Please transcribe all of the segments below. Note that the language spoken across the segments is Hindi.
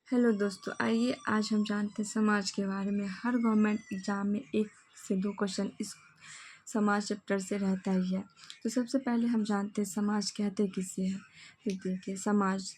हेलो दोस्तों, आइए आज हम जानते हैं समाज के बारे में। हर गवर्नमेंट एग्ज़ाम में 1 से 2 क्वेश्चन इस समाज चैप्टर से रहता ही है। तो सबसे पहले हम जानते हैं समाज कहते किसे हैं। फिर देखिए, समाज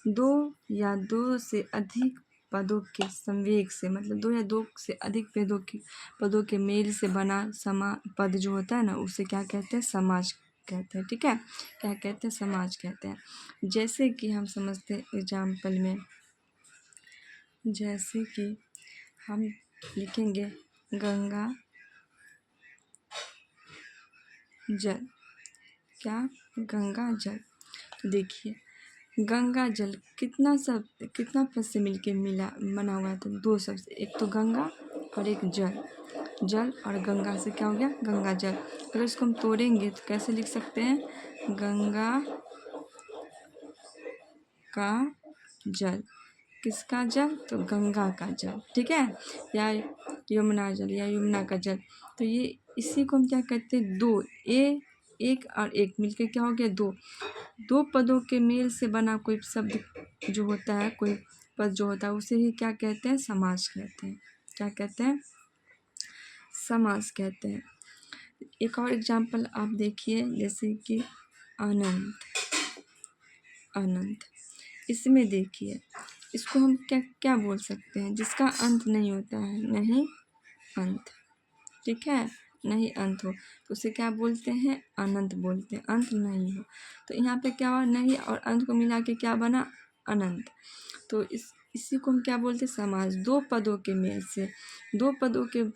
2 या 2 से अधिक पदों के संवेग से, मतलब 2 या 2 से अधिक पदों के मेल से बना पद जो होता है ना, उसे क्या कहते हैं? समाज कहते हैं। ठीक है, क्या कहते हैं? समाज कहते हैं। जैसे कि हम समझते हैं एग्जाम्पल में, जैसे कि हम लिखेंगे गंगा जल। क्या? गंगा जल। तो देखिए, गंगा जल कितना पद से मिलके बना हुआ है? तो 2 शब्द से, एक तो गंगा और एक जल। जल और गंगा से क्या हो गया? गंगा जल। अगर इसको हम तोड़ेंगे तो कैसे लिख सकते हैं? गंगा का जल। किसका जल? तो गंगा का जल। ठीक है, या यमुना जल या यमुना का जल। तो ये इसी को हम क्या कहते हैं? दो, एक और एक मिलके क्या हो गया? दो पदों के मेल से बना कोई शब्द जो होता है, कोई पद जो होता है, उसे ही क्या कहते हैं? समास कहते हैं। क्या कहते हैं? समास कहते हैं। एक और एग्जाम्पल आप देखिए, जैसे कि अनंत। इसमें देखिए, इसको हम क्या क्या बोल सकते हैं? जिसका अंत नहीं होता है, नहीं अंत। ठीक है, नहीं अंत हो तो उसे क्या बोलते हैं? अनंत बोलते हैं। अंत नहीं हो तो यहाँ पे क्या हुआ? नहीं और अंत को मिला के क्या बना? अनंत। तो इसी को हम क्या बोलते हैं? समास। दो पदों के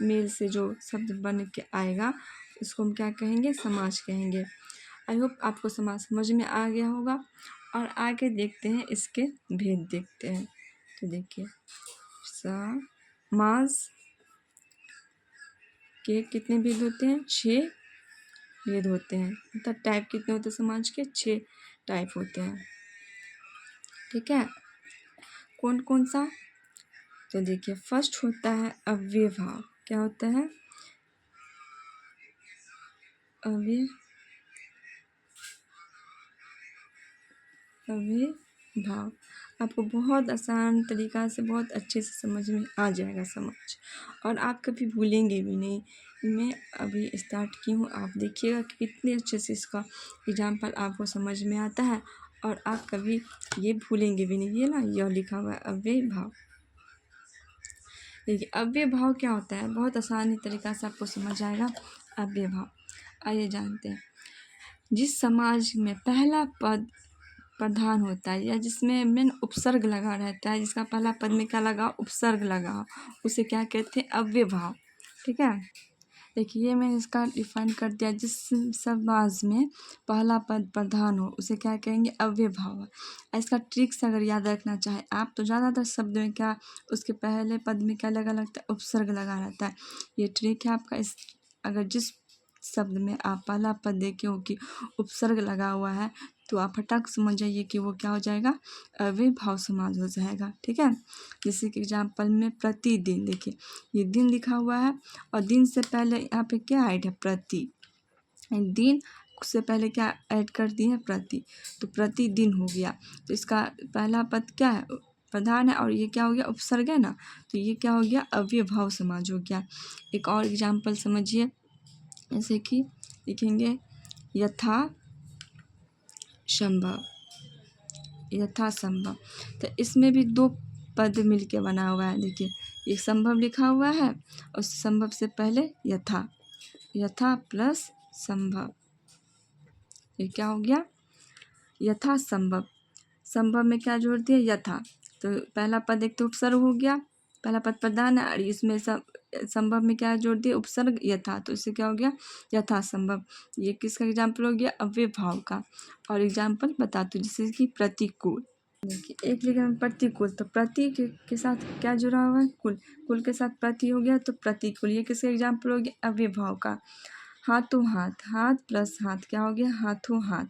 मेल से जो शब्द बन के आएगा, इसको हम क्या कहेंगे? समास कहेंगे। आई होप आपको समास समझ में आ गया होगा। और आगे देखते हैं, इसके भेद देखते हैं। तो देखिए, समास के कितने भेद होते हैं? 6 भेद होते हैं। मतलब टाइप कितने होते हैं समाज के? 6 टाइप होते हैं। ठीक है, कौन कौन सा? तो देखिए, फर्स्ट होता है अव्यय भाव। क्या होता है? अव्यय भाव। आपको बहुत आसान तरीका से बहुत अच्छे से समझ में आ जाएगा समझ, और आप कभी भूलेंगे भी नहीं। मैं अभी स्टार्ट की हूँ, आप देखिएगा कि कितने अच्छे से इसका एग्जाम्पल आपको समझ में आता है, और आप कभी ये भूलेंगे भी नहीं। ये ना, यह लिखा हुआ है अव्यय भाव। देखिए, अव्यय भाव क्या होता है? बहुत आसानी तरीका से आपको समझ आएगा अव्यय भाव। आइए जानते हैं। जिस समाज में पहला पद प्रधान होता है, या जिसमें मेन उपसर्ग लगा रहता है, जिसका पहला पद में क्या लगा? उपसर्ग लगा, उसे क्या कहते हैं? अव्यय भाव। ठीक है, देखिए ये मैंने इसका डिफाइन कर दिया। जिस समाज में पहला पद प्रधान हो, उसे क्या कहेंगे? अव्यय भाव। इसका ट्रिक्स अगर याद रखना चाहे आप, तो ज़्यादातर शब्द में क्या, उसके पहले पद में क्या लगा लगता है? उपसर्ग लगा रहता है। ये ट्रिक है आपका। अगर जिस शब्द में आप पहला पद देखे हो कि उपसर्ग लगा हुआ है, तो आप फटाक समझ जाइए कि वो क्या हो जाएगा? अव्यय भाव समास हो जाएगा। ठीक है, जैसे कि एग्जाम्पल में प्रतिदिन। देखिए, ये दिन लिखा हुआ है, और दिन से पहले यहाँ पे क्या ऐड है? प्रति। दिन से पहले क्या ऐड कर दिए? प्रति। तो प्रतिदिन हो गया। तो इसका पहला पद क्या है? प्रधान है, और ये क्या हो गया? उपसर्ग है ना, तो ये क्या हो गया? अव्यय भाव समास हो गया। एक और एग्जाम्पल समझिए, जैसे कि लिखेंगे यथा संभव। तो इसमें भी 2 पद मिलके बना हुआ है। देखिए, एक संभव लिखा हुआ है, और संभव से पहले यथा प्लस संभव। ये क्या हो गया? यथा संभव। संभव में क्या जोड़ दिया? यथा। तो पहला पद एक तो उपसर्ग हो गया, पहला पद प्रधान है, और इसमें संभव में क्या जोड़ दिया? उपसर्ग यथा। तो इससे क्या हो गया? यथा संभव। ये किसका एग्जाम्पल हो गया? अव्यय भाव का। और एग्जाम्पल बताती हूँ, जैसे कि प्रतिकूल। देखिए, एक लिखा है प्रतिकूल, तो प्रति के साथ क्या जुड़ा हुआ है? कुल के साथ प्रति हो गया, तो प्रतिकूल। ये किसका एग्जाम्पल हो गया? अव्यय भाव का। हाथों हाथ प्लस हाथ क्या हो गया? हाथों हाथ।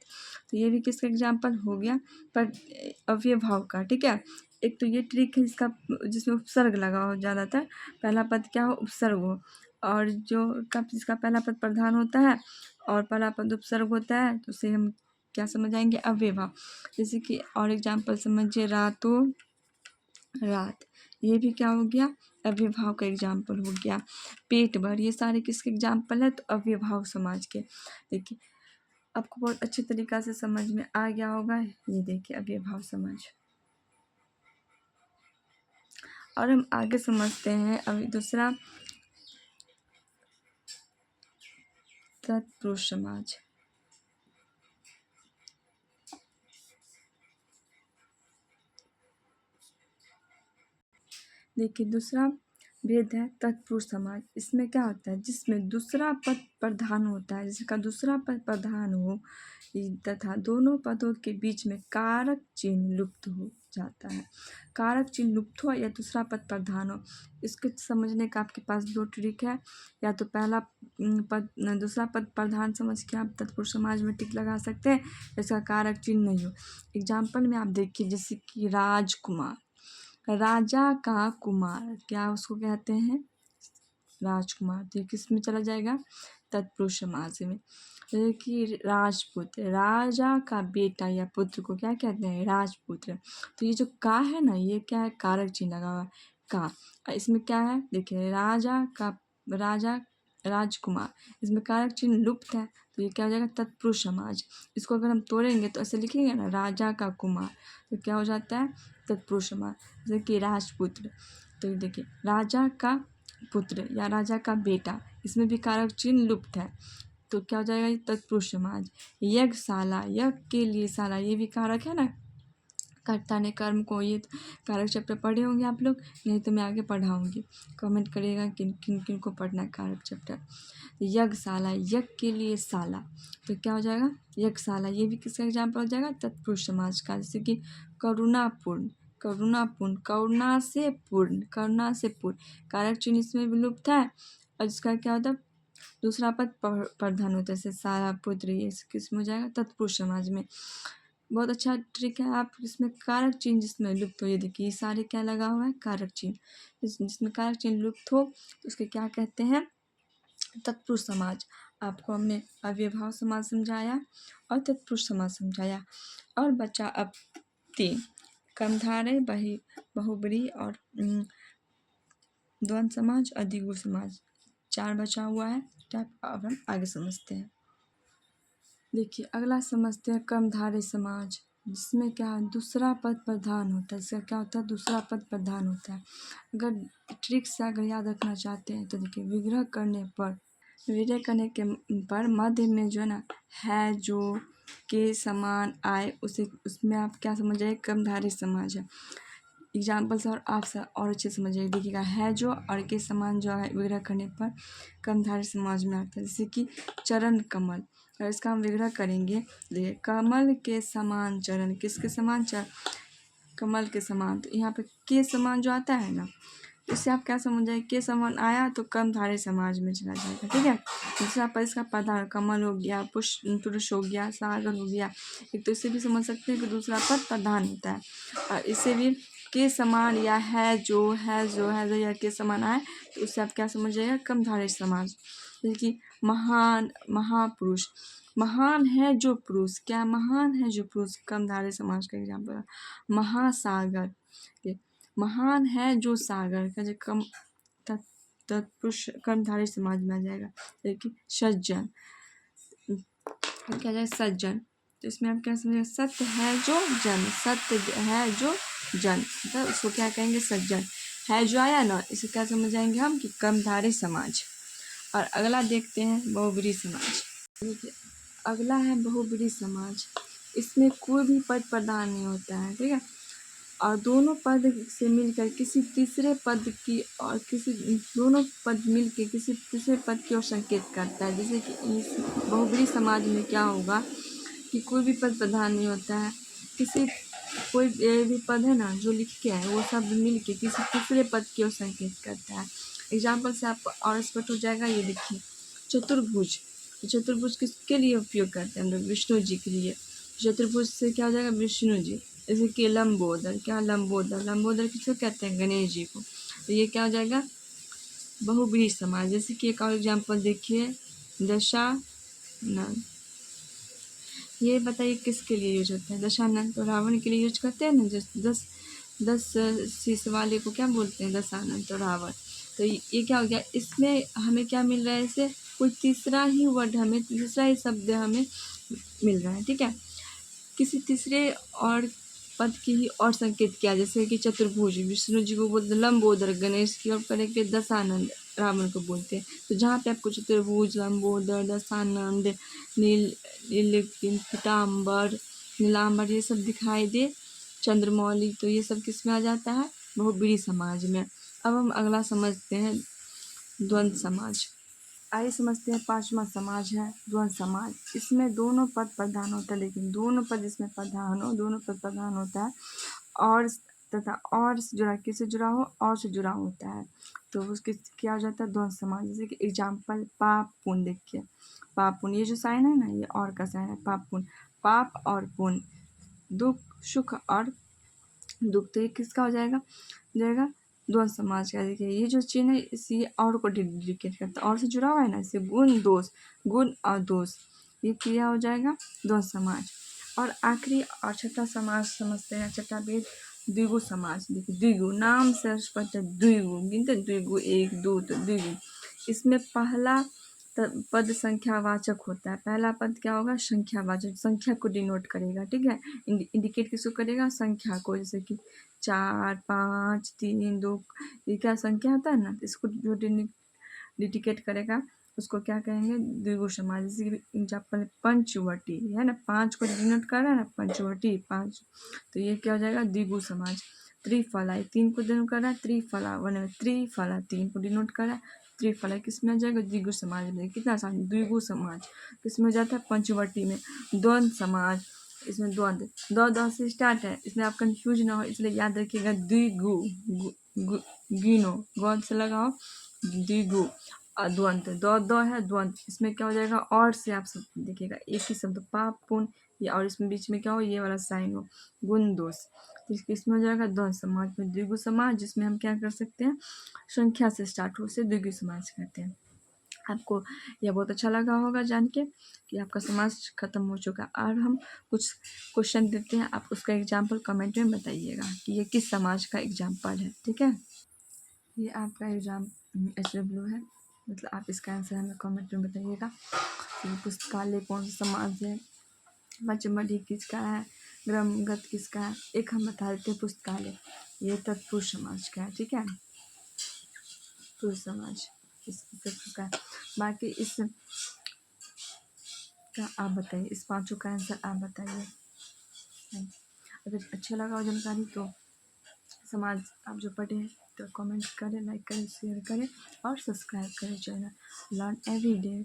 तो ये भी किसका एग्जाम्पल हो गया? पर अव्यय भाव का। ठीक है, एक तो ये ट्रिक है इसका, जिसमें उपसर्ग लगा हो ज़्यादातर, पहला पद क्या हो? उपसर्ग हो, और जिसका पहला पद प्रधान होता है और पहला पद उपसर्ग होता है, तो उसे हम क्या समझ आएंगे? अव्यय भाव। जैसे कि और एग्जाम्पल समझिए, रातों रात, ये भी क्या हो गया, अव्ययभाव का एग्जाम्पल हो गया। पेट भर, ये सारे किसके एग्जाम्पल है, तो अव्ययभाव समाज के। देखिए आपको बहुत अच्छे तरीका से समझ में आ गया होगा। ये देखिए अव्ययभाव समाज। और हम आगे समझते हैं अभी दूसरा, तत्पुरुष समाज। देखिए दूसरा भेद है तत्पुरुष समाज। इसमें क्या होता है, जिसमें दूसरा पद प्रधान होता है, जिसका दूसरा पद प्रधान हो तथा दोनों पदों के बीच में कारक चिन्ह लुप्त हो जाता है। कारक चिन्ह लुप्त हो या दूसरा पद प्रधान हो, इसके समझने का आपके पास दो ट्रिक है। या तो पहला पद दूसरा पद प्रधान समझ के आप तत्पुरुष समाज में टिक लगा सकते हैं, इसका कारक चिन्ह नहीं हो। एग्जाम्पल में आप देखिए, जैसे कि राजकुमार, राजा का कुमार, क्या उसको कहते हैं, राजकुमार। तो ये किस में चला जाएगा, तत्पुरुष समास में। जैसे कि राजपुत्र, राजा का बेटा या पुत्र को क्या कहते हैं, राजपुत्र। तो ये जो का है ना, ये क्या है, कारक चिन्ह लगा हुआ है, का। और इसमें क्या है, देखिए राजा राजकुमार, इसमें कारक चिन्ह लुप्त है, तो ये क्या हो जाएगा, तत्पुरुष समाज। इसको अगर हम तोड़ेंगे तो ऐसे लिखेंगे ना, राजा का कुमार, तो क्या हो जाता है, तत्पुरुष समाज। जैसे कि राजपुत्र, तो ये देखिए राजा का पुत्र या राजा का बेटा, इसमें भी कारक चिन्ह लुप्त है, तो क्या हो जाएगा, ये तत्पुरुष समाज। यज्ञशाला, यज्ञ के लिए शाला, ये भी कारक है ना, कर्ता ने कर्म को, ये कारक चैप्टर पढ़े होंगे आप लोग, नहीं तो मैं आगे पढ़ाऊंगी, कमेंट करिएगा किन किन किन को पढ़ना है कारक चैप्टर। यज्ञशाला, यज्ञ के लिए शाला, तो क्या हो जाएगा, यज्ञशाला, ये भी किसका एग्जाम्पल हो जाएगा, तत्पुरुष समाज का। जैसे कि करुणापूर्ण, करुणापूर्ण, करुणा से पूर्ण, कारक चिन्ह इसमें भी लुप्त है। और इसका क्या होता है, दूसरा पद प्रधान होता है, जैसे सारा पुत्र, ये किस में हो जाएगा, तत्पुरुष समाज में। बहुत अच्छा ट्रिक है, आप इसमें कारक चिन्ह जिसमें लुप्त हो, ये देखिए ये सारे क्या लगा हुआ है, कारक चिन्ह। जिसमें कारक चिन्ह लुप्त हो तो उसके क्या कहते हैं, तत्पुरुष समाज। आपको हमने अव्ययभाव समाज समझाया और तत्पुरुष समाज समझाया, और बचा अब 3, कर्मधारय, बहुब्रीहि और द्वंद्व समाज और द्विगु समाज, 4 बचा हुआ है। अब हम आगे समझते हैं। देखिए अगला समझते हैं कर्मधारय समाज, जिसमें क्या दूसरा पद प्रधान होता है। इसका क्या होता है, दूसरा पद प्रधान होता है। अगर ट्रिक से अगर याद रखना चाहते हैं तो देखिए, विग्रह करने पर मध्य में जो है जो के समान आए, उसे उसमें आप क्या समझ जाइए, कर्मधारय समाज है। एग्जाम्पल से और आप और अच्छे समझिए, देखिएगा है जो और के समान जो है, विग्रह करने पर कर्मधारय समाज में आता है। जैसे कि चरण कमल, और इसका हम विग्रह करेंगे, देखिए कमल के समान चरण, किसके समान, कमल के समान। तो यहाँ पे के समान जो आता है ना, इससे आप क्या समझ जाए, के समान आया तो कर्मधारय समाज में चला जाएगा, ठीक है। दूसरा पर इसका पद कमल हो गया, पुरुष हो गया, सागर हो गया। एक तो इससे भी समझ सकते हैं कि दूसरा पद प्रधान होता है, और इससे भी के समान या है जो या के समान आए तो उससे आप क्या समझ जाएगा, कर्मधारय समाज। जैसे कि महापुरुष, महान है जो पुरुष, क्या महान है जो पुरुष, कर्मधारय समाज का एग्जाम्पल है। महासागर, महान है जो सागर का, जो कम तत्पुरुष कर्मधारय समाज में आ जाएगा। देखिए सज्जन, क्या जाए, सज्जन, तो इसमें आप क्या समझेंगे, सत्य है जो जन, सत्य है जो जन, तो उसको क्या कहेंगे, सज्जन। है जो आया ना, इसे क्या समझ जाएंगे हम, कि कर्मधारय समाज। और अगला देखते हैं बहुब्रीहि समाज। अगला है बहुब्रीहि समाज, इसमें कोई भी पद प्रधान नहीं होता है, ठीक है, और दोनों पद से मिलकर किसी तीसरे पद की, और किसी दोनों पद मिलकर किसी तीसरे पद की ओर संकेत करता है। जैसे कि इस बहुब्रीहि समाज में क्या होगा कि कोई भी पद प्रधान नहीं होता है, कोई भी पद है ना जो लिख के है, वो सब मिल के किसी तीसरे पद की ओर संकेत करता है। एग्जाम्पल से आपको और स्पष्ट हो जाएगा। ये देखिए चतुर्भुज, चतुर्भुज किसके लिए उपयोग करते हैं हम लोग, विष्णु जी के लिए। चतुर्भुज से क्या हो जाएगा, विष्णु जी। जैसे कि लंबोदर, क्या लंबोदर किसको कहते हैं, गणेश जी को। तो ये क्या हो जाएगा, बहुब्रीहि समाज। जैसे कि एक और एग्जाम्पल देखिए, दशानन, ये बताइए किसके लिए यूज होता है, दशानन तो रावण के लिए यूज करते हैं ना, 10 शीश वाले को क्या बोलते हैं, दशानन तो रावण। तो ये क्या हो गया, इसमें हमें क्या मिल रहा है, इसे कोई तीसरा ही वर्ड हमें, तीसरा ही शब्द हमें मिल रहा है, ठीक है। किसी तीसरे और पद की ही और संकेत किया, जैसे कि चतुर्भुज विष्णु जी को बोलते हैं, लंबोदर गणेश की और करेंगे दशानंद रावण को बोलते हैं। तो जहाँ पे आपको चतुर्भुज, लंबोदर, दशानंद, नील नील पीताम्बर, नीलाम्बर ये सब दिखाई दे, चंद्रमौली, तो ये सब किस में आ जाता है, बहुब्रीहि समाज में। अब हम अगला समझते हैं द्वंद्व समाज। आइए समझते हैं पांचवा समाज है द्वंद्व समाज। इसमें दोनों पद प्रधान होता है, लेकिन दोनों पद इसमें प्रधान हो, दोनों पद प्रधान होता है और तथा और से जुड़ा, किससे जुड़ा हो, और से जुड़ा होता है, तो उसके क्या हो जाता है, द्वंद्व समाज। जैसे कि एग्जाम्पल पाप पुण्य, देखिए पाप पुण्य, ये जो साइन है ना, ये और का साइन है, पाप पुण्य, पाप और पुण्य, दुख सुख और दुख, तो ये किसका हो जाएगा द्वंद्व समाज का। देखिए ये जो चिन्ह है इसी और को इंडिकेट करता है, और से जुड़ा हुआ है ना, इससे गुण दोष, गुण और दोष, ये क्रिया हो जाएगा द्वंद्व समाज। और आखिरी और छठा समाज समझते हैं, छठा भेद द्विगु समाज। देखिए द्विगु नाम से स्पष्ट है, द्विगु गिनते, द्विगु एक दो, तो द्विगु, इसमें पहला पद संख्यावाचक होता है। पहला पद क्या होगा, संख्यावाचक, संख्या को डिनोट करेगा, ठीक है, इंडिकेट किसको करेगा, संख्या को, जैसे कि 4 5 3 2, ये क्या संख्या होता है ना, इसको जो इंडिकेट करेगा उसको क्या कहेंगे, द्विगु समाज। जैसे कि एग्जाम्पल पंचवटी है ना, 5 को डिनोट कर रहा है ना, पंचवटी 5, तो ये क्या हो जाएगा द्विगु समाज। त्रिफला, 3 को डिनोट कर रहा है, त्रिफला वन, त्रिफला 3 को डिनोट कर रहा है, त्रिफला किस में आ जाएगा, द्विगु समाज में। कितना आसान, द्विगु समाज किस में हो जाता है, पंचवटी में। द्वंद्व समाज, इसमें द्वंद्व, दो से स्टार्ट है, इसमें आप कंफ्यूज ना हो, इसलिए याद रखिएगा द्विगु, गिनो, गौर से लगाओ, द्विगु, द्वंद्व, दो है द्वंद्व, इसमें क्या हो जाएगा, और से आप सब देखिएगा एक ही शब्द, पाप पुण्य, या और इसमें बीच में क्या हो, ये वाला साइन हो, गुण दोष, तो इसमें हो जाएगा द्वंद्व समाज में। द्विगु समाज जिसमें हम क्या कर सकते हैं, संख्या से स्टार्ट हो, उसे द्विगु समाज कहते हैं। आपको यह बहुत अच्छा लगा होगा जान के कि आपका समाज खत्म हो चुका। और हम कुछ क्वेश्चन देते हैं, आप उसका एग्जाम्पल कमेंट में बताइएगा कि ये किस समाज का एग्जाम्पल है, ठीक है। ये आपका एग्जाम SW है, मतलब आप इसका आंसर हमें कमेंट में बताइएगा। ये पुस्तकालय कौन सा समाज है, पंचमढ़ी किसका है, ग्रामगत किसका है, एक हम बता देते हैं पुस्तकालय, ये तत्पुरुष समाज का है, ठीक है, पुरुष समाज इसका। बाकी इस का आप बताइए, इस पांचों का आंसर आप बताइए। अगर अच्छा लगा हो जानकारी तो समाज आप जो पढ़े तो कमेंट करें, लाइक करें, शेयर करें और सब्सक्राइब करें चैनल लर्न एवरी डे।